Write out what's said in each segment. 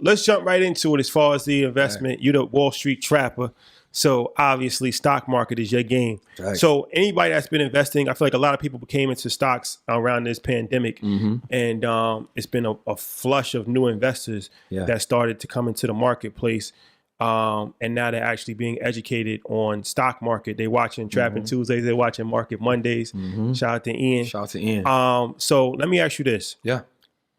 let's jump right into it as far as the investment. Right. You're the Wall Street trapper. So obviously stock market is your game. Right. So anybody that's been investing, I feel like a lot of people came into stocks around this pandemic, and it's been a flush of new investors that started to come into the marketplace. And now they're actually being educated on stock market. They're watching Trapping Tuesdays. They're watching Market Mondays. Shout out to Ian. Shout out to Ian. So let me ask you this. Yeah.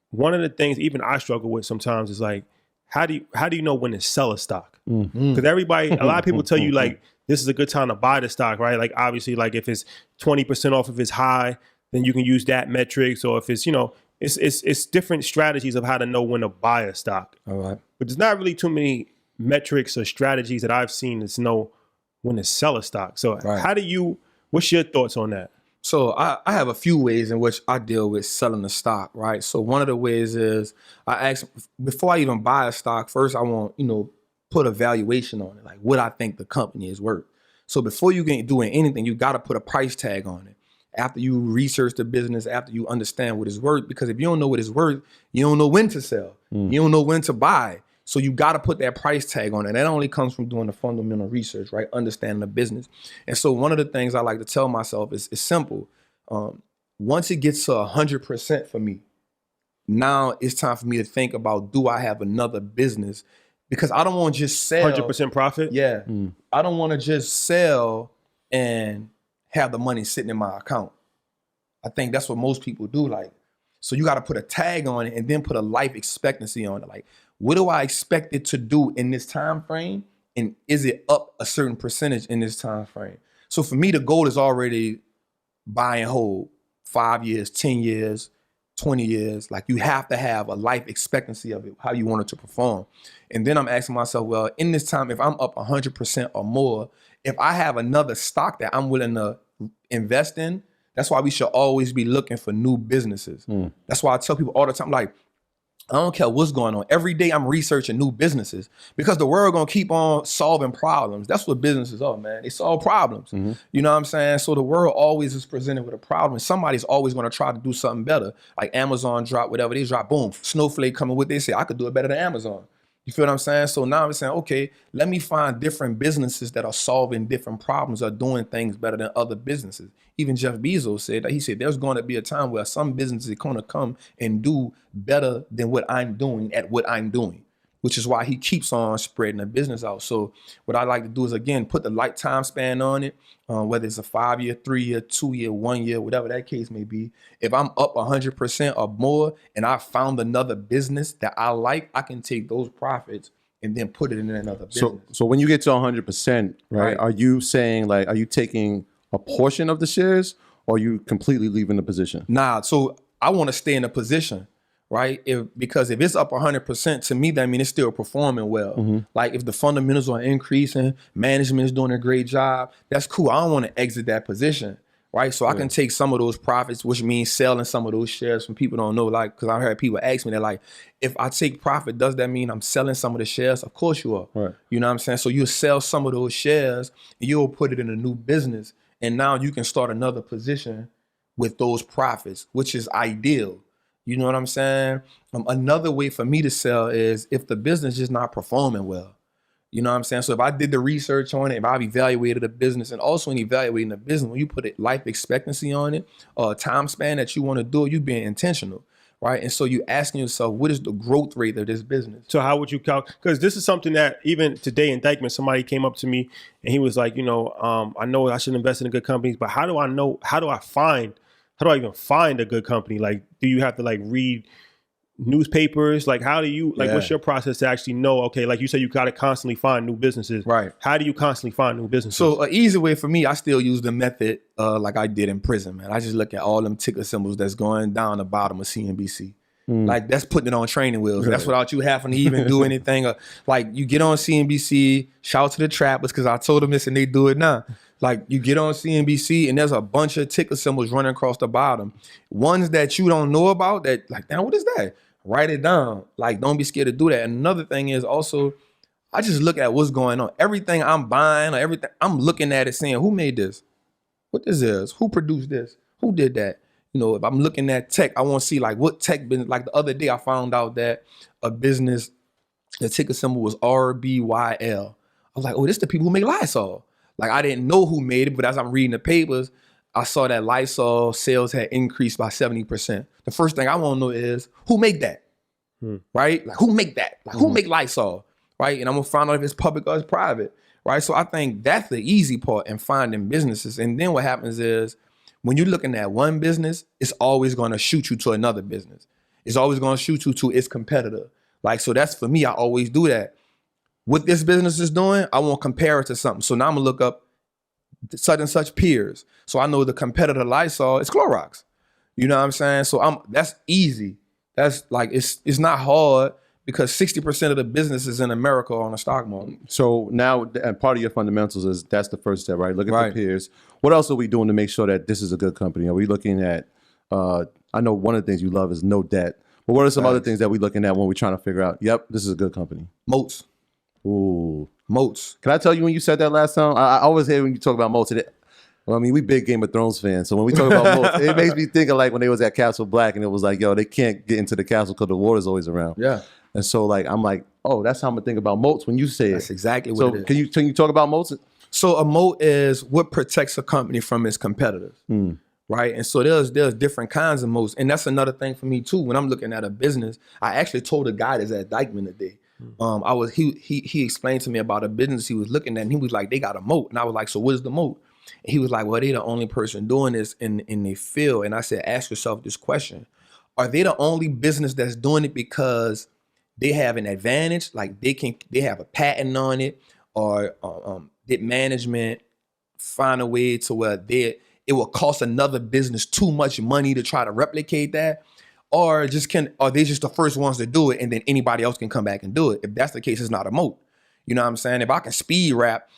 One of the things even I struggle with sometimes is like, how do you know when to sell a stock? Because a lot of people tell you like, this is a good time to buy the stock, right? Like obviously like if it's 20% off of its high, then you can use that metrics. Or if it's, it's different strategies of how to know when to buy a stock. All right. But there's not really too many metrics or strategies that I've seen to know when to sell a stock. So what's your thoughts on that? So I have a few ways in which I deal with selling the stock, right? So one of the ways is I ask, before I even buy a stock, first I want, put a valuation on it, like what I think the company is worth. So before you get doing anything, you got to put a price tag on it. After you research the business, after you understand what it's worth, because if you don't know what it's worth, you don't know when to sell. You don't know when to buy. So you got to put that price tag on it. And that only comes from doing the fundamental research, right? Understanding the business. And so one of the things I like to tell myself is simple. Once it gets to 100% for me, now it's time for me to think about, do I have another business? Because I don't want to just sell. 100% profit? Yeah. I don't want to just sell and have the money sitting in my account. I think that's what most people do. Like, so you got to put a tag on it and then put a life expectancy on it. Like, what do I expect it to do in this time frame? And is it up a certain percentage in this time frame? So for me, the goal is already buy and hold 5 years, 10 years, 20 years. Like you have to have a life expectancy of it, how you want it to perform. And then I'm asking myself, well, in this time, if I'm up 100% or more, if I have another stock that I'm willing to invest in, that's why we should always be looking for new businesses. That's why I tell people all the time, like, I don't care what's going on. Every day I'm researching new businesses because the world gonna keep on solving problems. That's what businesses are, man. They solve problems. You know what I'm saying? So the world always is presented with a problem. Somebody's always gonna try to do something better. Like Amazon drop, whatever they drop, boom, Snowflake coming with, they say, I could do it better than Amazon. You feel what I'm saying? So now I'm saying, okay, let me find different businesses that are solving different problems or doing things better than other businesses. Even Jeff Bezos said that. He said there's going to be a time where some businesses are going to come and do better than what I'm doing at what I'm doing, which is why he keeps on spreading the business out. So what I like to do is, again, put the lifetime span on it, whether it's a 5 year, 3 year, 2 year, 1 year, whatever that case may be. If I'm up 100% or more and I found another business that I like, I can take those profits and then put it in another business. So when you get to 100%, right, are you saying, like, are you taking a portion of the shares or are you completely leaving the position? Nah, so I want to stay in a position. Right? Because if it's up 100%, to me, that means it's still performing well. Like if the fundamentals are increasing, management is doing a great job, that's cool. I don't want to exit that position, right? So I can take some of those profits, which means selling some of those shares from people don't know, like, because I heard people ask me that, like, if I take profit, does that mean I'm selling some of the shares? Of course you are. Right. You know what I'm saying? So you'll sell some of those shares and you'll put it in a new business. And now you can start another position with those profits, which is ideal. You know what I'm saying? Another way for me to sell is if the business is not performing well. You know what I'm saying? So if I did the research on it, if I've evaluated the business, and also in evaluating the business, when you put a life expectancy on it, or a time span that you want to do it, you being intentional, right? And so you asking yourself, what is the growth rate of this business? So how would you calculate? Because this is something that even today in Dykeman, somebody came up to me and he was like, I know I should invest in good companies, but how do I know, how do I even find a good company? Like, do you have to like read newspapers? Like, how do you, like, what's your process to actually know, okay, like you said, you got to constantly find new businesses. Right. How do you constantly find new businesses? So an easy way for me, I still use the method like I did in prison, man. I just look at all them ticker symbols that's going down the bottom of CNBC. Like that's putting it on training wheels. That's without you having to even do anything. Like you get on CNBC, shout out to the trappers because I told them this and they do it now. Like you get on CNBC and there's a bunch of ticker symbols running across the bottom. Ones that you don't know about that, like, damn, what is that? Write it down. Like, don't be scared to do that. And another thing is also, I just look at what's going on. Everything I'm buying or everything, I'm looking at it saying, who made this? What this is? Who produced this? Who did that? You know, if I'm looking at tech, I want to see like what tech business. Like the other day, I found out that a business The ticker symbol was RBYL. I was like, oh, this the people who make Lysol. Like, I didn't know who made it, but as I'm reading the papers, I saw that Lysol sales had increased by 70%. The first thing I want to know is, who make that? Right? Like, who make that? Like, who make Lysol? Right? And I'm going to find out if it's public or it's private. Right? So I think that's the easy part in finding businesses. And then what happens is, when you're looking at one business, it's always going to shoot you to another business. It's always going to shoot you to its competitor. Like, so that's for me, I always do that. What this business is doing, I want to compare it to something. So now I'm going to look up such and such peers. So I know the competitor Lysol is Clorox. You know what I'm saying? So that's easy. That's like, it's not hard because 60% of the businesses in America are on the stock market. So now, and part of your fundamentals is that's the first step, right? Look at the peers. What else are we doing to make sure that this is a good company? Are we looking at, I know one of the things you love is no debt. But what are some other things that we're looking at when we're trying to figure out, yep, this is a good company? Moats. Ooh. Moats. Can I tell you when you said that last time? I always hear when you talk about moats. Well, I mean, we big Game of Thrones fans. So when we talk about moats, it makes me think of like when they was at Castle Black and it was like, yo, they can't get into the castle because the water's always around. Yeah. And so like, I'm like, oh, that's how I'm going to think about moats when you say it. That's exactly what it is. Can you talk about moats? So a moat is what protects a company from its competitors. Right. And so there's different kinds of moats. And that's another thing for me too. When I'm looking at a business, I actually told a guy that's at Dykeman today. He explained to me about a business he was looking at and he was like, they got a moat. And I was like, so what is the moat? And he was like, well, they the only person doing this in their field. And I said, ask yourself this question. Are they the only business that's doing it because they have an advantage? Like they have a patent on it, or did management find a way to where it will cost another business too much money to try to replicate that? Or are they just the first ones to do it and then anybody else can come back and do it? If that's the case, it's not a moat. You know what I'm saying? If I can speed rap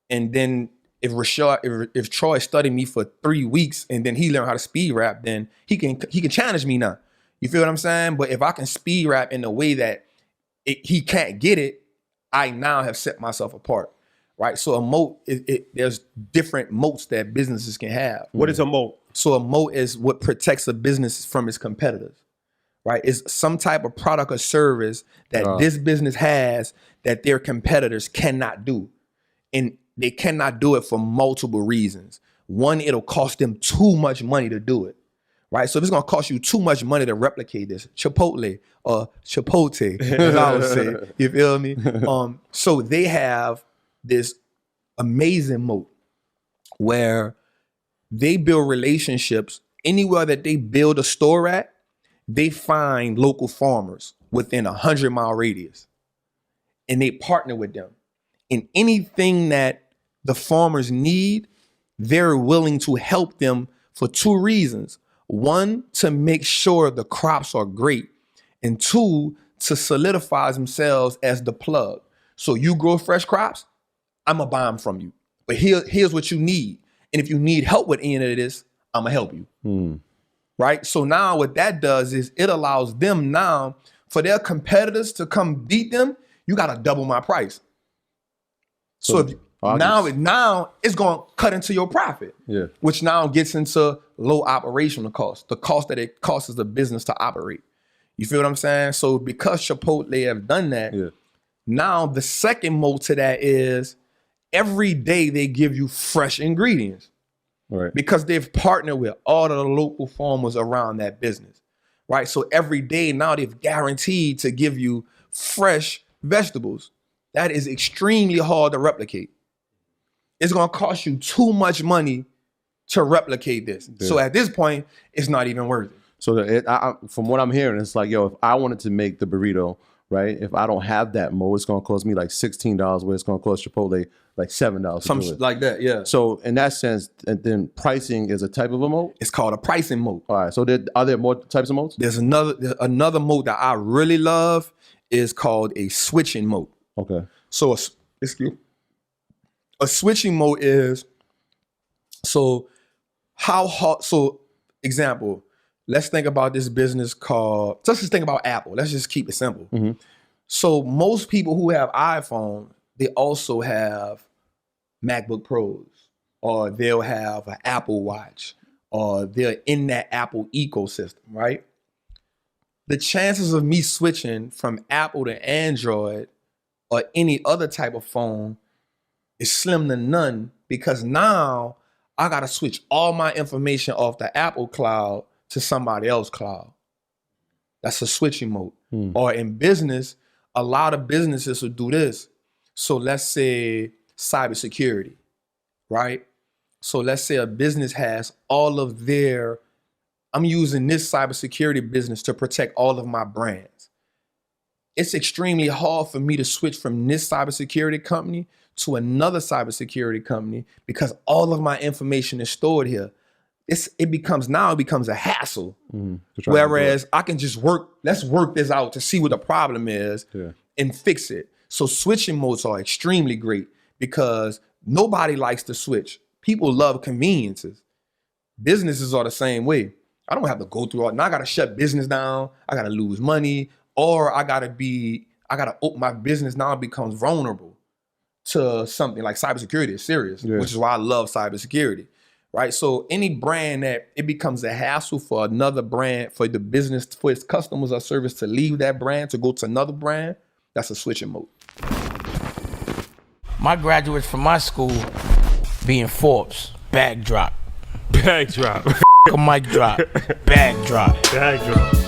and then if Rashad, if Troy studied me for 3 weeks and then he learned how to speed rap, then he can challenge me now. You feel what I'm saying? But if I can speed rap in a way that he can't get it, I now have set myself apart. Right. So a moat, there's different moats that businesses can have. What is a moat? So a moat is what protects a business from its competitors. Right. It's some type of product or service that this business has that their competitors cannot do. And they cannot do it for multiple reasons. One, it'll cost them too much money to do it. Right. So if it's going to cost you too much money to replicate this, Chipotle or Chipotle, as I would say, you feel me? So they have this amazing moat where they build relationships. Anywhere that they build a store at, they find local farmers within 100-mile radius and they partner with them. And anything that the farmers need, they're willing to help them for 2 reasons. 1, to make sure the crops are great. And 2, to solidify themselves as the plug. So you grow fresh crops, I'm gonna buy them from you. But here's what you need. And if you need help with any of this, I'm gonna help you. Right? So now what that does is it allows them now, for their competitors to come beat them, you gotta double my price. So now it's gonna cut into your profit. Yeah. Which now gets into low operational costs, the cost that it costs the business to operate. You feel what I'm saying? So because Chipotle have done that, now the second moat to that is every day they give you fresh ingredients. Right. Because they've partnered with all of the local farmers around that business. Right. So every day now they've guaranteed to give you fresh vegetables. That is extremely hard to replicate. It's going to cost you too much money to replicate this. Yeah. So at this point, it's not even worth it. So from what I'm hearing, it's like, yo, if I wanted to make the burrito, right? If I don't have that moat, it's going to cost me like $16, where it's going to cost Chipotle like $7. Something like that, yeah. So in that sense, and then pricing is a type of a moat? It's called a pricing moat. All right, so are there more types of moats? There's another moat that I really love is called a switching moat. Okay. So a switching moat is, so how hard, so example, let's think about this business called, let's just think about Apple. Let's just keep it simple. Mm-hmm. So most people who have iPhone, they also have MacBook Pros, or they'll have an Apple Watch, or they're in that Apple ecosystem, right? the chances of me switching from Apple to Android or any other type of phone is slim to none, because now I gotta switch all my information off the Apple cloud to somebody else's cloud. That's a switching mode. Or in business, a lot of businesses will do this. So let's say cybersecurity, right? So let's say a business has all of their, I'm using this cybersecurity business to protect all of my brands. It's extremely hard for me to switch from this cybersecurity company to another cybersecurity company because all of my information is stored here. It becomes a hassle. Whereas I can just let's work this out to see what the problem is and fix it. So switching modes are extremely great because nobody likes to switch. People love conveniences. Businesses are the same way. I don't have to go through all, now I gotta shut business down, I gotta lose money, or I gotta open my business now becomes vulnerable to something like cybersecurity is serious, which is why I love cybersecurity, right? So any brand that it becomes a hassle for another brand, for the business, for its customers or service to leave that brand to go to another brand, that's a switching mode. My graduates from my school being Forbes, bag drop. Bag drop. A mic drop, bag drop. Bag drop.